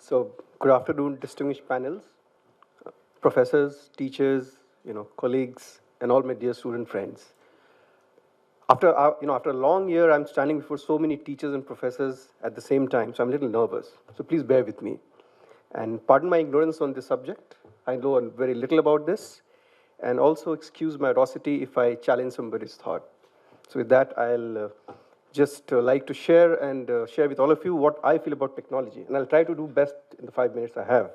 So, good afternoon, distinguished panels, professors, teachers, colleagues, and all my dear student friends. After a long year, I'm standing before so many teachers and professors at the same time, so I'm a little nervous. So please bear with me. And pardon my ignorance on this subject. I know very little about this. And also excuse my audacity if I challenge somebody's thought. So with that, I'll just like to share and share with all of you what I feel about technology. And I'll try to do best in the 5 minutes I have.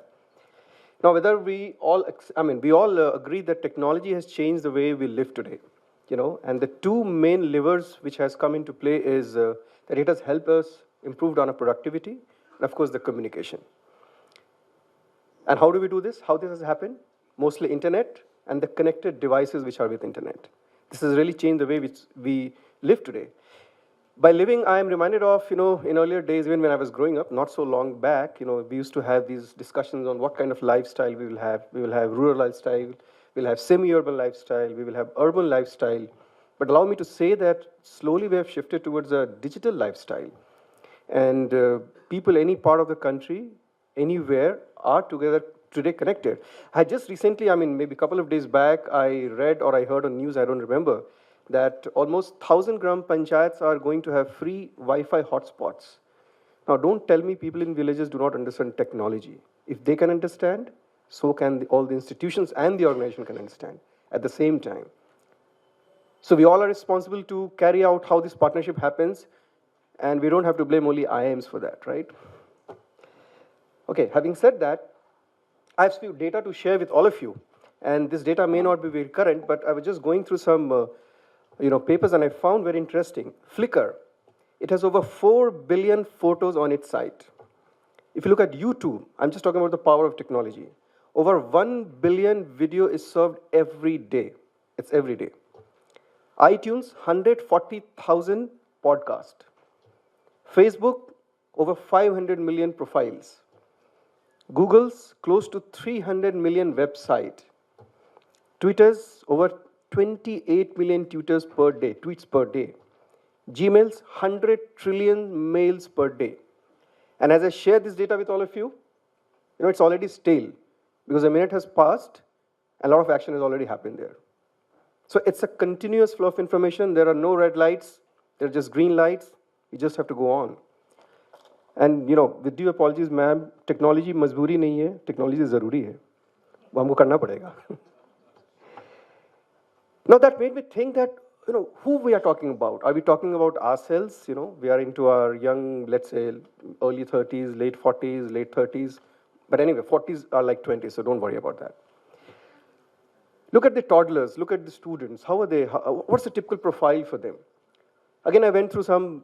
Now, whether we all agree that technology has changed the way we live today, and the two main levers which has come into play is that it has helped us improve on our productivity, and of course, the communication. And how do we do this? How this has happened? Mostly internet and the connected devices which are with internet. This has really changed the way we live today. By living, I am reminded of, in earlier days, even when I was growing up, not so long back, we used to have these discussions on what kind of lifestyle we will have. We will have rural lifestyle, we'll have semi-urban lifestyle, we will have urban lifestyle. But allow me to say that slowly we have shifted towards a digital lifestyle. And people, any part of the country, anywhere, are together today connected. I just recently, maybe a couple of days back, I read or I heard on news, I don't remember, that almost 1,000 gram panchayats are going to have free Wi-Fi hotspots. Now, don't tell me people in villages do not understand technology. If they can understand, so can all the institutions and the organization can understand at the same time. So we all are responsible to carry out how this partnership happens, and we don't have to blame only IIMs for that, right? Okay, having said that, I have few data to share with all of you. And this data may not be very current, but I was just going through some papers, and I found very interesting. Flickr, it has over 4 billion photos on its site. If you look at YouTube, I'm just talking about the power of technology. Over 1 billion video is served every day. It's every day. iTunes, 140,000 podcast. Facebook, over 500 million profiles. Google's close to 300 million website. Twitter's over 28 million tweets per day. Gmail's 100 trillion mails per day. And as I share this data with all of you, it's already stale because a minute has passed and a lot of action has already happened there. So it's a continuous flow of information. There are no red lights. There are just green lights. You just have to go on. And, with due apologies, ma'am, technology मजबूरी नहीं है, technology ज़रूरी है. वो हमको करना पड़ेगा. Now that made me think that, who we are talking about. Are we talking about ourselves? We are into our young, let's say, early 30s, late 40s, late 30s. But anyway, 40s are like 20s, so don't worry about that. Look at the toddlers, look at the students. How are they? What's the typical profile for them? Again, I went through some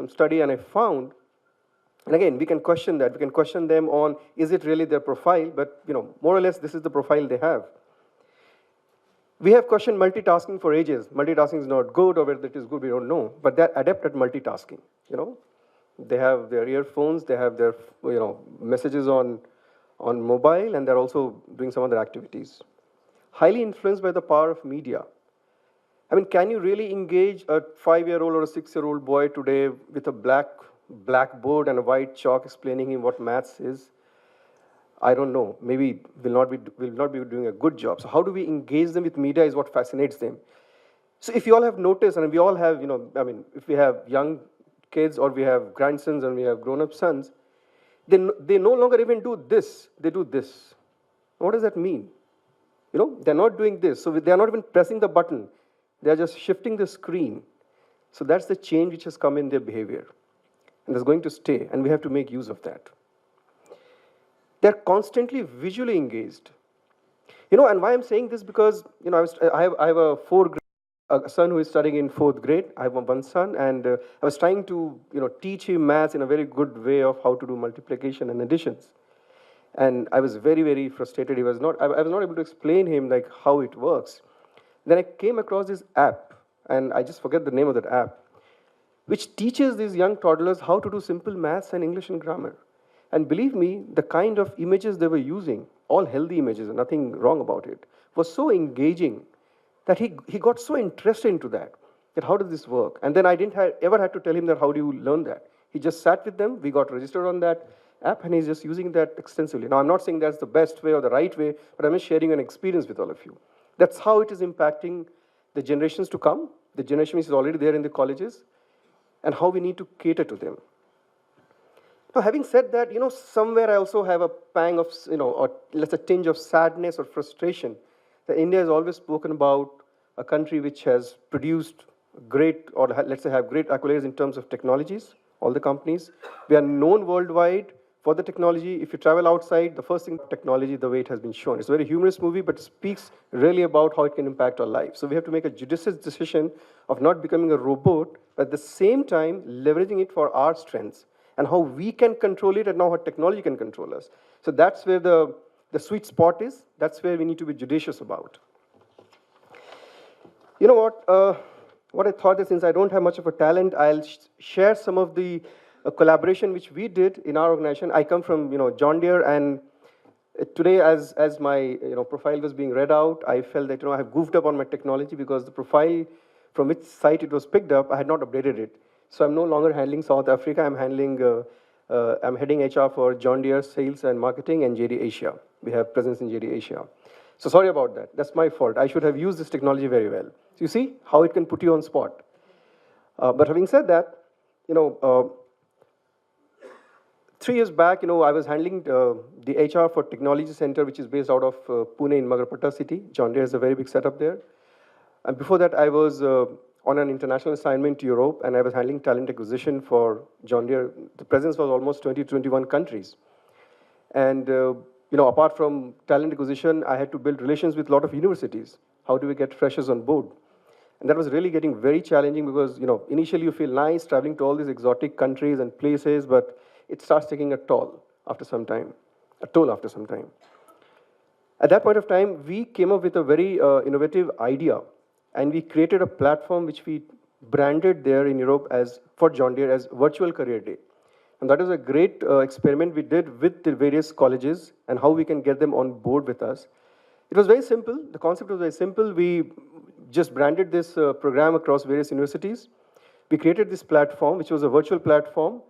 study and I found, and again, we can question that. We can question them on, is it really their profile? But, more or less, this is the profile they have. We have questioned multitasking for ages. Multitasking is not good, or whether it is good, we don't know. But they're adept at multitasking, They have their earphones, they have their, messages on mobile, and they're also doing some other activities. Highly influenced by the power of media. Can you really engage a 5-year-old or a 6-year-old boy today with a blackboard and a white chalk explaining him what maths is? I don't know. Maybe will not be doing a good job. So how do we engage them with media is what fascinates them. So if you all have noticed, and we all have, if we have young kids or we have grandsons and we have grown-up sons, they no longer even do this. They do this. What does that mean? They're not doing this. So they're not even pressing the button. They're just shifting the screen. So that's the change which has come in their behavior. And it's going to stay, and we have to make use of that. They're constantly visually engaged. And why I'm saying this because, I have a son who is studying in 4th grade. I have one son, and I was trying to, teach him maths in a very good way of how to do multiplication and additions. And I was very, very frustrated. I was not able to explain him like how it works. Then I came across this app, and I just forget the name of that app, which teaches these young toddlers how to do simple maths and English and grammar. And believe me, the kind of images they were using, all healthy images, nothing wrong about it, was so engaging that he got so interested into that how does this work? And then I didn't ever had to tell him that how do you learn that. He just sat with them, we got registered on that, app, and he's just using that extensively. Now, I'm not saying that's the best way or the right way, but I'm just sharing an experience with all of you. That's how it is impacting the generations to come, the generation which is already there in the colleges, and how we need to cater to them. Now, having said that, somewhere I also have a pang of, or let's say tinge of sadness or frustration that India has always spoken about a country which has produced great, or let's say have great accolades in terms of technologies, all the companies. We are known worldwide for the technology. If you travel outside, the first thing, technology, the way it has been shown. It's a very humorous movie, but it speaks really about how it can impact our lives. So we have to make a judicious decision of not becoming a robot, but at the same time, leveraging it for our strengths and how we can control it and now how technology can control us. So that's where the sweet spot is. That's where we need to be judicious about. You know what I thought is, since I don't have much of a talent, I'll share some of the collaboration which we did in our organization. I come from John Deere, and today as my profile was being read out, I felt that I have goofed up on my technology because the profile from which site it was picked up, I had not updated it. So I'm no longer handling South Africa. I'm heading HR for John Deere Sales and Marketing and JD Asia. We have presence in JD Asia. So sorry about that. That's my fault. I should have used this technology very well. So you see how it can put you on spot. But having said that, 3 years back, I was handling the HR for Technology Center, which is based out of Pune in Magarpata city. John Deere has a very big setup there. And before that, I was on an international assignment to Europe, and I was handling talent acquisition for John Deere. The presence was almost 20 to 21 countries. And apart from talent acquisition, I had to build relations with a lot of universities. How do we get freshers on board? And that was really getting very challenging because, initially you feel nice traveling to all these exotic countries and places, but it starts taking a toll after some time. At that point of time, we came up with a very innovative idea, and we created a platform which we branded there in Europe for John Deere as Virtual Career Day. And that is a great experiment we did with the various colleges and how we can get them on board with us. It was very simple. The concept was very simple. We just branded this program across various universities. We created this platform, which was a virtual platform.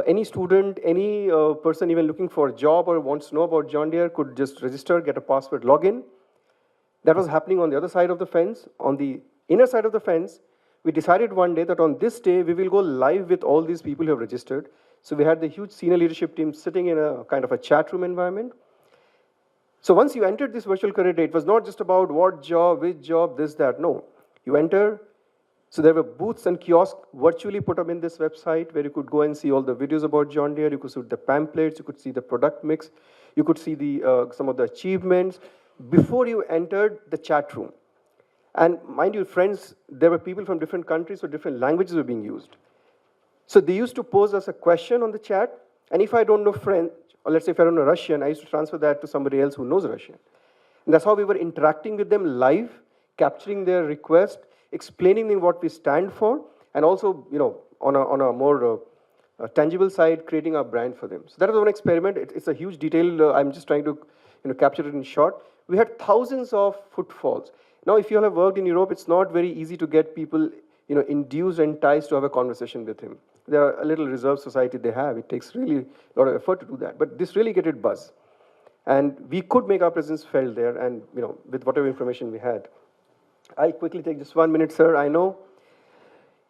Any student, any person even looking for a job or wants to know about John Deere could just register, get a password, log in. That was happening on the other side of the fence. On the inner side of the fence, we decided one day that on this day, we will go live with all these people who have registered. So we had the huge senior leadership team sitting in a kind of a chat room environment. So once you entered this virtual career day, it was not just about what job, which job, this, that. No. You enter. So there were booths and kiosks virtually put up in this website where you could go and see all the videos about John Deere. You could see the pamphlets. You could see the product mix. You could see some of the achievements before you entered the chat room. And mind you, friends, there were people from different countries, so different languages were being used. So they used to pose us a question on the chat, and if I don't know French, or let's say if I don't know Russian, I used to transfer that to somebody else who knows Russian. And that's how we were interacting with them live, capturing their request, explaining them what we stand for, and also, on a more tangible side, creating our brand for them. So that was one experiment. It's a huge detail. I'm just trying to capture it in short. We had thousands of footfalls. Now, if you all have worked in Europe, it's not very easy to get people induced and enticed to have a conversation with him. They're a little reserved society they have. It takes really a lot of effort to do that. But this really created buzz. And we could make our presence felt there and, with whatever information we had. I'll quickly take just 1 minute, sir. I know.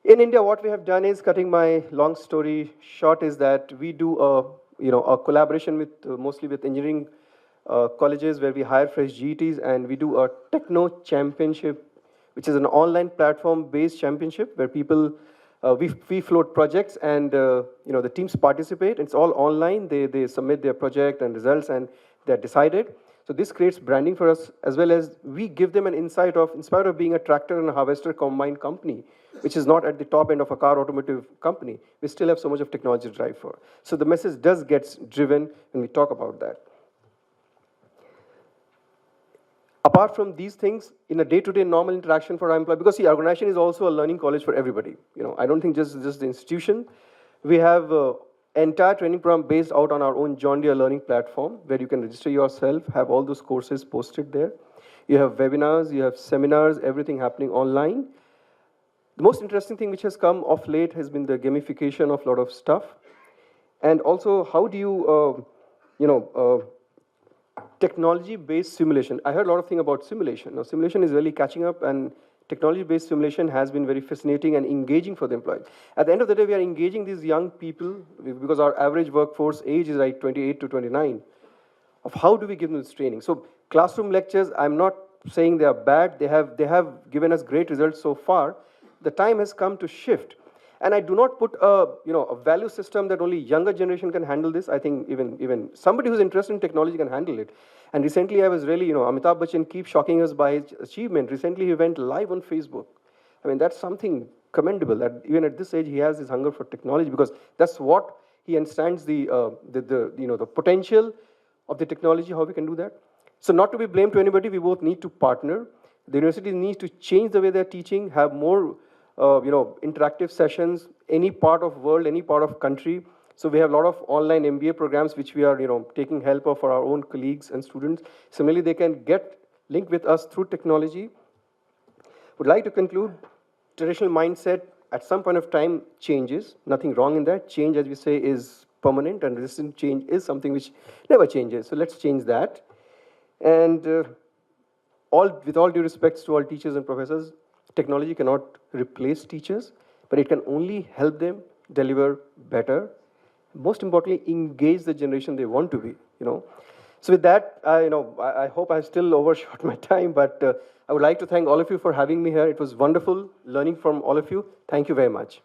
In India, what we have done is, cutting my long story short, is that we do a collaboration with mostly with engineering colleges where we hire fresh GETs, and we do a Techno Championship, which is an online platform-based championship where people, we float projects and, the teams participate. It's all online. They submit their project and results, and they're decided. So this creates branding for us, as well as we give them an insight of, in spite of being a tractor and a harvester combined company, which is not at the top end of a car automotive company, we still have so much of technology to drive for. So the message does get driven when we talk about that. Apart from these things, in a day-to-day normal interaction for our employees, because see, our organization is also a learning college for everybody. I don't think just the institution. We have entire training program based out on our own John Deere learning platform, where you can register yourself, have all those courses posted there. You have webinars, you have seminars, everything happening online. The most interesting thing which has come of late has been the gamification of a lot of stuff. And also, how do you, you know, technology-based simulation. I heard a lot of things about simulation. Now, simulation is really catching up, and technology-based simulation has been very fascinating and engaging for the employees. At the end of the day, we are engaging these young people because our average workforce age is like 28 to 29. Of how do we give them this training? So, classroom lectures, I'm not saying they are bad. They have given us great results so far. The time has come to shift. And I do not put a value system that only younger generation can handle this. I think even somebody who's interested in technology can handle it. And recently I was really, Amitabh Bachchan keeps shocking us by his achievement. Recently he went live on Facebook. I mean, that's something commendable that even at this age he has this hunger for technology, because that's what he understands the potential of the technology, how we can do that. So not to be blamed to anybody, we both need to partner. The university needs to change the way they're teaching, have more interactive sessions, any part of world, any part of country. So we have a lot of online MBA programs which we are, taking help of for our own colleagues and students. Similarly, they can get linked with us through technology. Would like to conclude, traditional mindset at some point of time changes. Nothing wrong in that. Change, as we say, is permanent, and resistant change is something which never changes. So let's change that. And with all due respects to all teachers and professors, technology cannot replace teachers, but it can only help them deliver better. Most importantly, engage the generation they want to be. So with that, I hope I still overshot my time, but I would like to thank all of you for having me here. It was wonderful learning from all of you. Thank you very much.